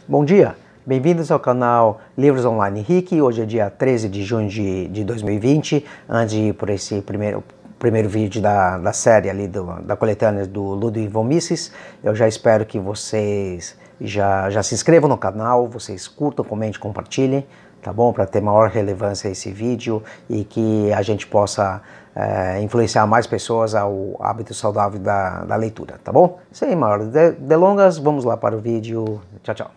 Bom dia, bem-vindos ao canal Livros Online Henrique. Hoje é dia 13 de junho de 2020. Antes de ir por esse primeiro vídeo da série ali da coletânea do Ludwig von Mises, eu já espero que vocês já se inscrevam no canal, vocês curtam, comentem, compartilhem, tá bom? Para ter maior relevância esse vídeo e que a gente possa influenciar mais pessoas ao hábito saudável da leitura, tá bom? Sem maiores delongas, vamos lá para o vídeo. Tchau, tchau.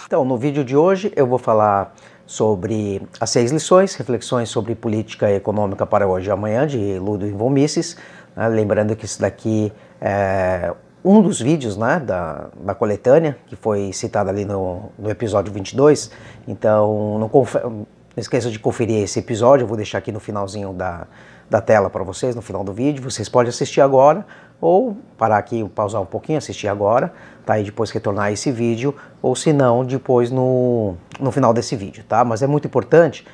Então, no vídeo de hoje eu vou falar sobre as 6 lições, reflexões sobre política econômica para hoje e amanhã, de Ludwig von Mises. Lembrando que isso daqui é um dos vídeos, né, da coletânea, que foi citado ali no episódio 22. Então, não esqueça de conferir esse episódio, eu vou deixar aqui no finalzinho da tela para vocês, no final do vídeo. Vocês podem assistir agora, ou parar aqui, pausar um pouquinho, assistir agora, tá? E depois retornar esse vídeo, ou se não, depois no final desse vídeo, tá? Mas é muito importante,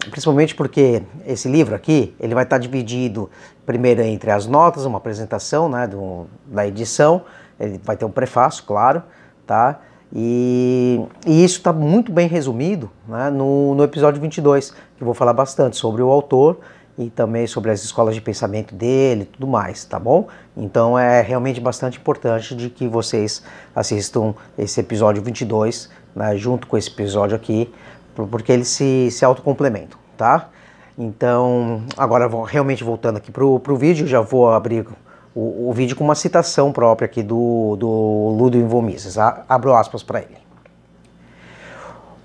principalmente porque esse livro aqui, ele vai estar dividido primeiro entre as notas, uma apresentação, né, da edição, ele vai ter um prefácio, claro, tá? E isso está muito bem resumido, né, no episódio 22, que eu vou falar bastante sobre o autor e também sobre as escolas de pensamento dele e tudo mais, tá bom? Então é realmente bastante importante de que vocês assistam esse episódio 22, né, junto com esse episódio aqui, porque eles se autocomplementam, tá? Então, agora realmente voltando aqui pro vídeo, já vou abrir o vídeo com uma citação própria aqui do Ludwig von Mises. Abro aspas para ele.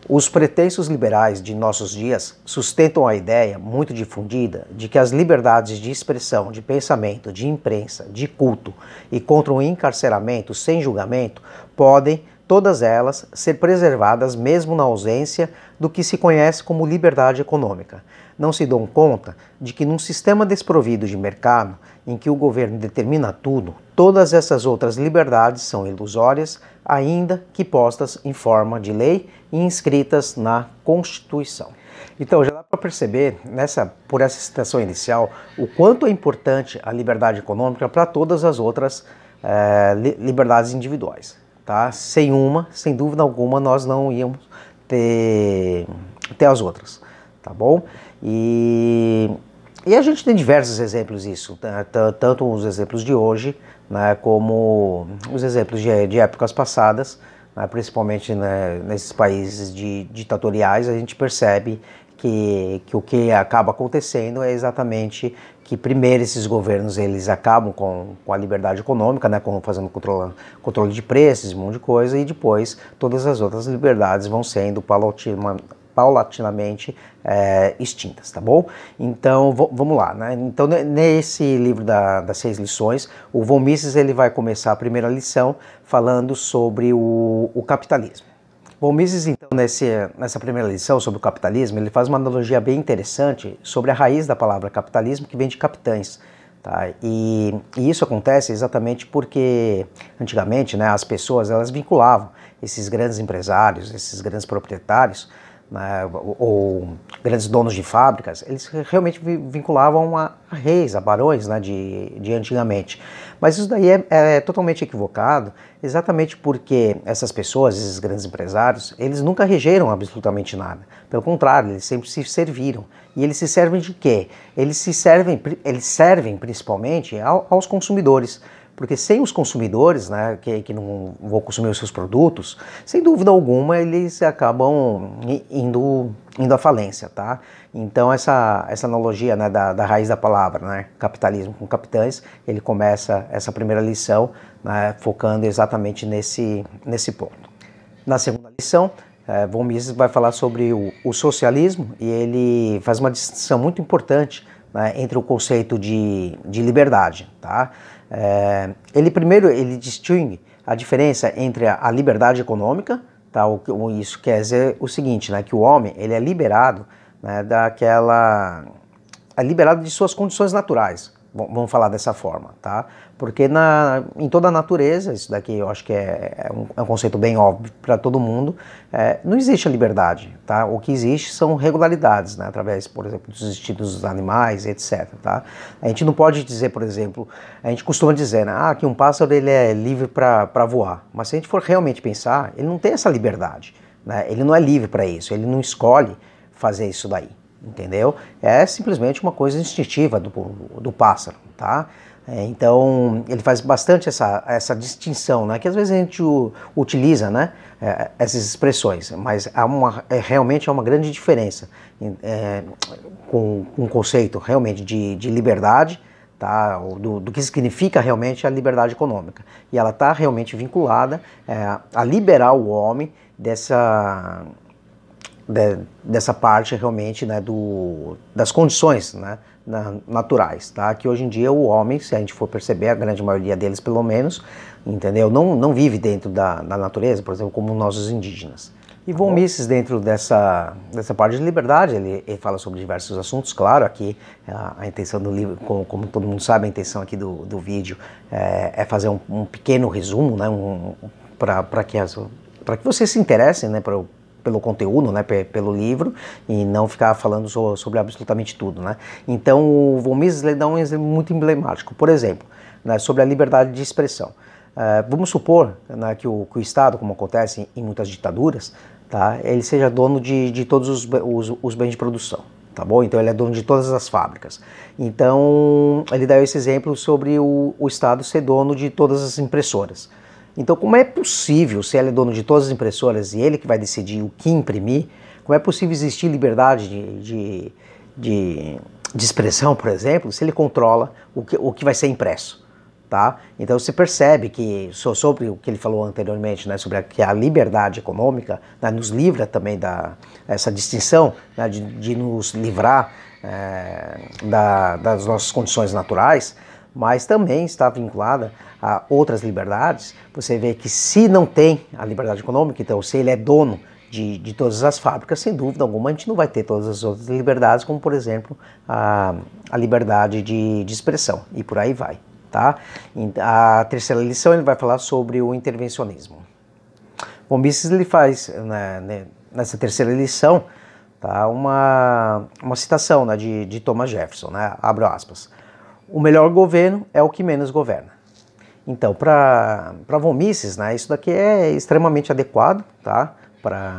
Os pretensos liberais de nossos dias sustentam a ideia muito difundida de que as liberdades de expressão, de pensamento, de imprensa, de culto e contra o encarceramento sem julgamento podem, todas elas, ser preservadas mesmo na ausência do que se conhece como liberdade econômica. Não se dão conta de que num sistema desprovido de mercado, em que o governo determina tudo, todas essas outras liberdades são ilusórias, ainda que postas em forma de lei e inscritas na Constituição. Então, já dá para perceber, por essa citação inicial, o quanto é importante a liberdade econômica para todas as outras liberdades individuais. Tá? Sem dúvida alguma, nós não íamos ter as outras, tá bom? E a gente tem diversos exemplos disso, tanto os exemplos de hoje, né, como os exemplos de épocas passadas, né, principalmente, né, nesses países ditatoriais. A gente percebe que o que acaba acontecendo é exatamente que primeiro esses governos eles acabam com a liberdade econômica, né, fazendo controle de preços, um monte de coisa, e depois todas as outras liberdades vão sendo paulatinamente extintas, tá bom? Então, vamos lá, né? Então, nesse livro das 6 lições, o von Mises ele vai começar a primeira lição falando sobre o capitalismo. Von Mises, então, nessa primeira lição sobre o capitalismo, ele faz uma analogia bem interessante sobre a raiz da palavra capitalismo, que vem de capitães. Tá? E isso acontece exatamente porque, antigamente, né, as pessoas elas vinculavam esses grandes empresários, esses grandes proprietários, né, ou grandes donos de fábricas, eles realmente vinculavam a reis, a barões, né, de antigamente. Mas isso daí é totalmente equivocado, exatamente porque essas pessoas, esses grandes empresários, eles nunca regeram absolutamente nada. Pelo contrário, eles sempre se serviram. E eles se servem de quê? Eles servem principalmente aos consumidores. Porque sem os consumidores, né, que não vão consumir os seus produtos, sem dúvida alguma eles acabam indo à falência, tá? Então essa analogia, né, da raiz da palavra, né, capitalismo com capitães, ele começa essa primeira lição, né, focando exatamente nesse ponto. Na segunda lição, von Mises vai falar sobre o socialismo, e ele faz uma distinção muito importante, né, entre o conceito de liberdade, tá? Ele distingue a diferença entre a liberdade econômica, tá? Isso quer dizer o seguinte, né, que o homem ele é liberado, né, liberado de suas condições naturais, Vamos falar dessa forma, tá? Porque em toda a natureza, isso daqui eu acho que é um conceito bem óbvio para todo mundo, não existe a liberdade, tá? O que existe são regularidades, né? Através, por exemplo, dos instintos dos animais, etc, tá? A gente não pode dizer, por exemplo, a gente costuma dizer, né, que um pássaro ele é livre para voar, mas se a gente for realmente pensar, ele não tem essa liberdade, né? Ele não é livre para isso, ele não escolhe fazer isso daí. Entendeu? É simplesmente uma coisa instintiva do pássaro, tá? Então, ele faz bastante essa distinção, né? Que às vezes a gente utiliza, né? Essas expressões, mas realmente há uma grande diferença com um conceito realmente de liberdade, tá? Do que significa realmente a liberdade econômica. E ela está realmente vinculada a liberar o homem dessa parte realmente, né, das condições, né, naturais, tá? Que hoje em dia o homem, se a gente for perceber, a grande maioria deles pelo menos, entendeu? Não vive dentro da natureza, por exemplo, como nós os indígenas. E Von Mises, dentro dessa parte de liberdade, ele fala sobre diversos assuntos, claro, aqui a intenção do livro, como todo mundo sabe, a intenção aqui do vídeo é fazer um pequeno resumo, né, para que vocês se interessem, né, pelo conteúdo, né, pelo livro, e não ficar falando sobre absolutamente tudo, né. Então o Von Mises ele dá um exemplo muito emblemático, por exemplo, né, sobre a liberdade de expressão. Vamos supor, né, que o Estado, como acontece em muitas ditaduras, tá, ele seja dono de todos os bens de produção, tá bom? Então ele é dono de todas as fábricas. Então ele dá esse exemplo sobre o Estado ser dono de todas as impressoras. Então, como é possível, se ele é dono de todas as impressoras e ele que vai decidir o que imprimir, como é possível existir liberdade de expressão, por exemplo, se ele controla o que vai ser impresso, tá? Então você percebe que, sobre o que ele falou anteriormente, né, sobre que a liberdade econômica, né, nos livra também essa distinção, né, de nos livrar das nossas condições naturais, mas também está vinculada a outras liberdades. Você vê que se não tem a liberdade econômica, então se ele é dono de todas as fábricas, sem dúvida alguma a gente não vai ter todas as outras liberdades, como por exemplo a liberdade de expressão, e por aí vai, tá? A terceira lição ele vai falar sobre o intervencionismo. Bom, Mises ele faz, né, nessa terceira lição, tá, uma citação, né, de Thomas Jefferson, né, abro aspas. O melhor governo é o que menos governa. Então, para Von Mises, né, isso daqui é extremamente adequado, tá,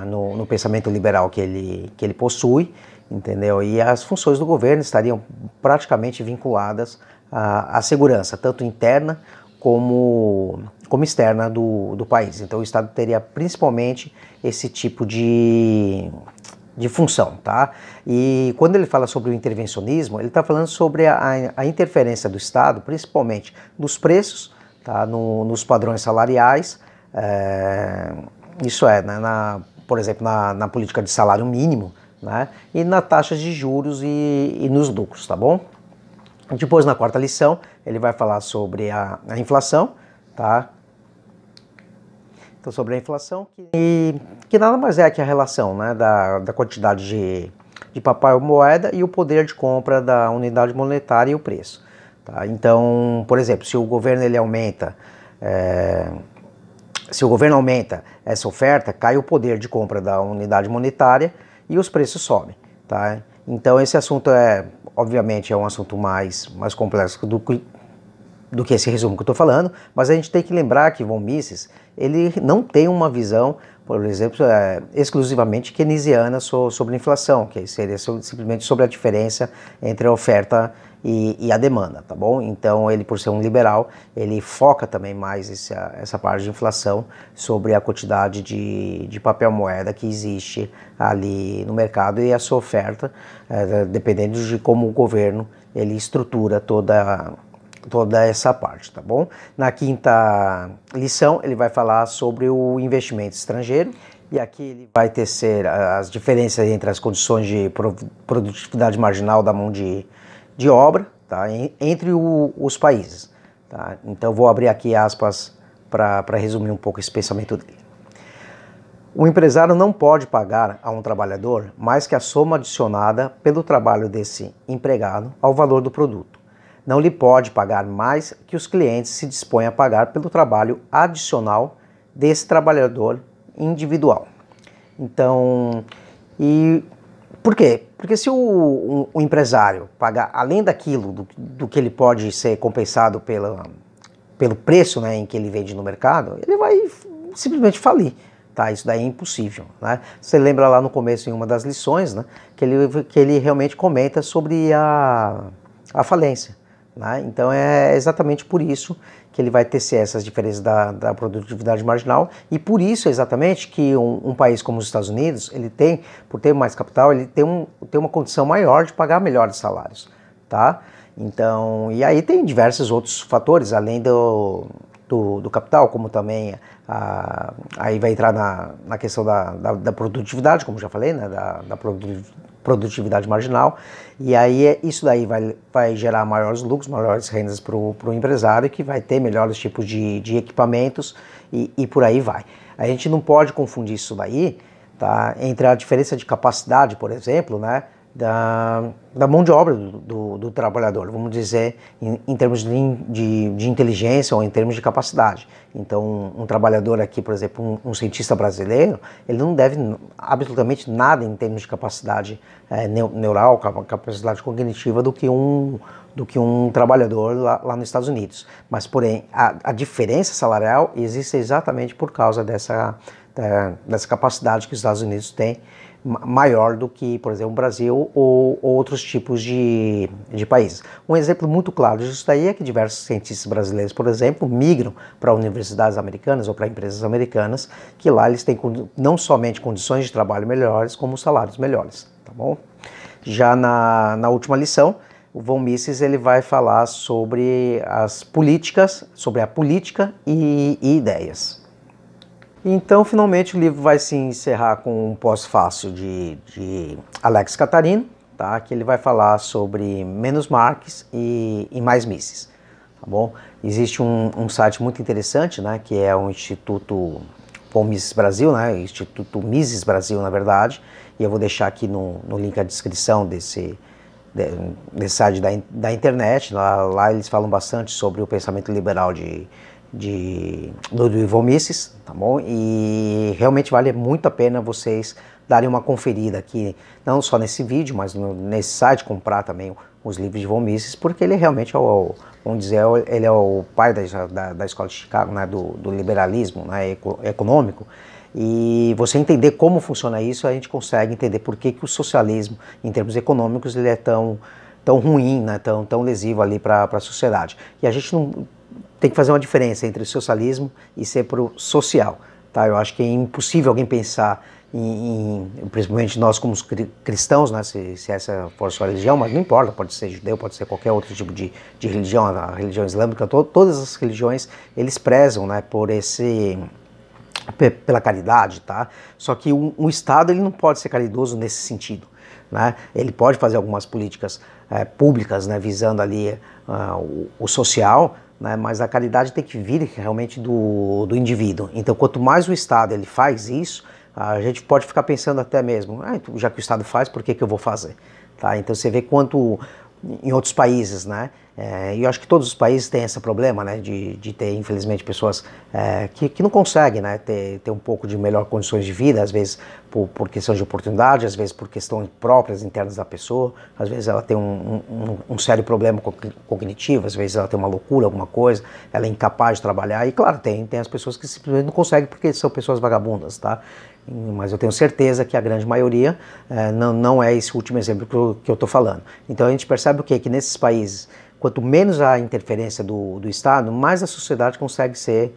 no pensamento liberal que ele possui, entendeu? E as funções do governo estariam praticamente vinculadas à segurança, tanto interna como externa do país. Então, o Estado teria principalmente esse tipo de função, tá? E quando ele fala sobre o intervencionismo, ele está falando sobre a interferência do Estado, principalmente nos preços, tá? Nos padrões salariais, isso é, né, por exemplo, na política de salário mínimo, né, e na taxas de juros e nos lucros, tá bom? Depois, na quarta lição, ele vai falar sobre a inflação, tá? Então, sobre a inflação, que nada mais é que a relação, né, da quantidade de papel moeda e o poder de compra da unidade monetária e o preço. Tá? Então, por exemplo, se o governo aumenta essa oferta, cai o poder de compra da unidade monetária e os preços sobem. Tá? Então, esse assunto obviamente, é um assunto mais complexo do que esse resumo que eu estou falando, mas a gente tem que lembrar que Von Mises ele não tem uma visão, por exemplo, exclusivamente keynesiana sobre a inflação, que seria simplesmente sobre a diferença entre a oferta e a demanda, tá bom? Então ele, por ser um liberal, ele foca também mais essa parte de inflação sobre a quantidade de papel moeda que existe ali no mercado e a sua oferta, dependendo de como o governo ele estrutura toda essa parte, tá bom? Na quinta lição, ele vai falar sobre o investimento estrangeiro, e aqui ele vai tecer as diferenças entre as condições de produtividade marginal da mão de obra, tá? Entre os países. Tá? Então, vou abrir aqui aspas para resumir um pouco esse pensamento dele. O empresário não pode pagar a um trabalhador mais que a soma adicionada pelo trabalho desse empregado ao valor do produto. não lhe pode pagar mais que os clientes se dispõem a pagar pelo trabalho adicional desse trabalhador individual. Então, e por quê? Porque se o empresário pagar além daquilo do que ele pode ser compensado pelo preço, né, em que ele vende no mercado, ele vai simplesmente falir. Tá, isso daí é impossível, né? Você lembra lá no começo, em uma das lições, né, que ele realmente comenta sobre a falência, né? Então é exatamente por isso que ele vai tecer essas diferenças da produtividade marginal, e por isso exatamente que um país como os Estados Unidos, ele tem, por ter mais capital, ele tem uma condição maior de pagar melhores salários, tá? Então, e aí tem diversos outros fatores, além do capital, como também aí vai entrar na questão da produtividade, como já falei, né, da produtividade marginal, e aí isso daí vai gerar maiores lucros, maiores rendas para o empresário, que vai ter melhores tipos de equipamentos e por aí vai. A gente não pode confundir isso daí, tá, entre a diferença de capacidade, por exemplo, né, da mão de obra do trabalhador, vamos dizer, em termos de inteligência ou em termos de capacidade. Então, um trabalhador aqui, por exemplo, um cientista brasileiro, ele não deve absolutamente nada em termos de capacidade neural, capacidade cognitiva do que um trabalhador lá nos Estados Unidos. Mas, porém, a diferença salarial existe exatamente por causa dessa capacidade que os Estados Unidos têm, maior do que, por exemplo, o Brasil ou outros tipos de países. Um exemplo muito claro disso daí é que diversos cientistas brasileiros, por exemplo, migram para universidades americanas ou para empresas americanas, que lá eles têm não somente condições de trabalho melhores, como salários melhores, tá bom? Já na última lição, o von Mises ele vai falar sobre as políticas, sobre a política e ideias. Então, finalmente, o livro vai se encerrar com um pós-fácil de Alex Catarino, tá? Que ele vai falar sobre menos Marx e mais Mises, tá bom? Existe um site muito interessante, né, que é o Instituto von Mises Brasil, né, Instituto Mises Brasil, na verdade, e eu vou deixar aqui no link da descrição desse site da internet. Lá eles falam bastante sobre o pensamento liberal do von Mises, tá bom? E realmente vale muito a pena vocês darem uma conferida aqui, não só nesse vídeo, mas nesse site, comprar também os livros de von Mises, porque ele realmente é vamos dizer, ele é o pai da escola de Chicago, né, do liberalismo, né, econômico. E você entender como funciona isso, a gente consegue entender por que o socialismo, em termos econômicos, ele é tão ruim, né, tão lesivo ali para a sociedade. E a gente não tem que fazer uma diferença entre socialismo e ser pro social, tá? Eu acho que é impossível alguém pensar principalmente nós como cristãos, né, se essa for a sua religião, mas não importa, pode ser judeu, pode ser qualquer outro tipo de religião, a religião islâmica, todas as religiões, eles prezam, né, pela caridade, tá? Só que um Estado ele não pode ser caridoso nesse sentido, né? Ele pode fazer algumas políticas públicas, né, visando ali o social, né, mas a caridade tem que vir realmente do indivíduo. Então, quanto mais o Estado ele faz isso, a gente pode ficar pensando até mesmo, já que o Estado faz, por que eu vou fazer? Tá? Então você vê quanto em outros países, né? E eu acho que todos os países têm esse problema, né, de ter, infelizmente, pessoas que não conseguem, né, ter um pouco de melhor condições de vida, às vezes por questão de oportunidade, às vezes por questões próprias, internas da pessoa, às vezes ela tem um sério problema cognitivo, às vezes ela tem uma loucura, alguma coisa, ela é incapaz de trabalhar, e claro, tem as pessoas que simplesmente não conseguem porque são pessoas vagabundas, tá? Mas eu tenho certeza que a grande maioria não é esse último exemplo que eu estou falando. Então a gente percebe o quê? Que nesses países, quanto menos a interferência do Estado, mais a sociedade consegue ser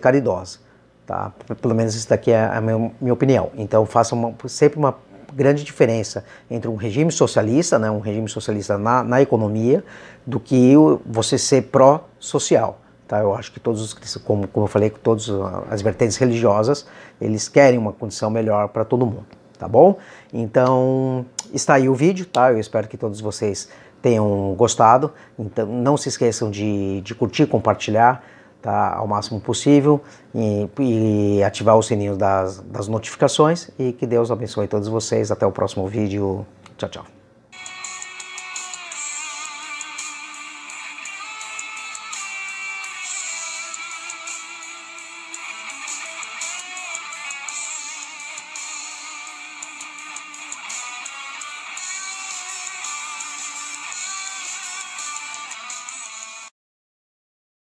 caridosa. Tá? Pelo menos isso daqui é a minha opinião. Então faça sempre uma grande diferença entre um regime socialista, né, um regime socialista na economia, do que você ser pró-social. Tá? Eu acho que todos os cristãos, como eu falei, todas as vertentes religiosas, eles querem uma condição melhor para todo mundo, tá bom? Então, está aí o vídeo, tá? Eu espero que todos vocês tenham gostado. Então, não se esqueçam de curtir, compartilhar, tá? Ao máximo possível, e ativar o sininho das notificações, e que Deus abençoe todos vocês. Até o próximo vídeo. Tchau, tchau.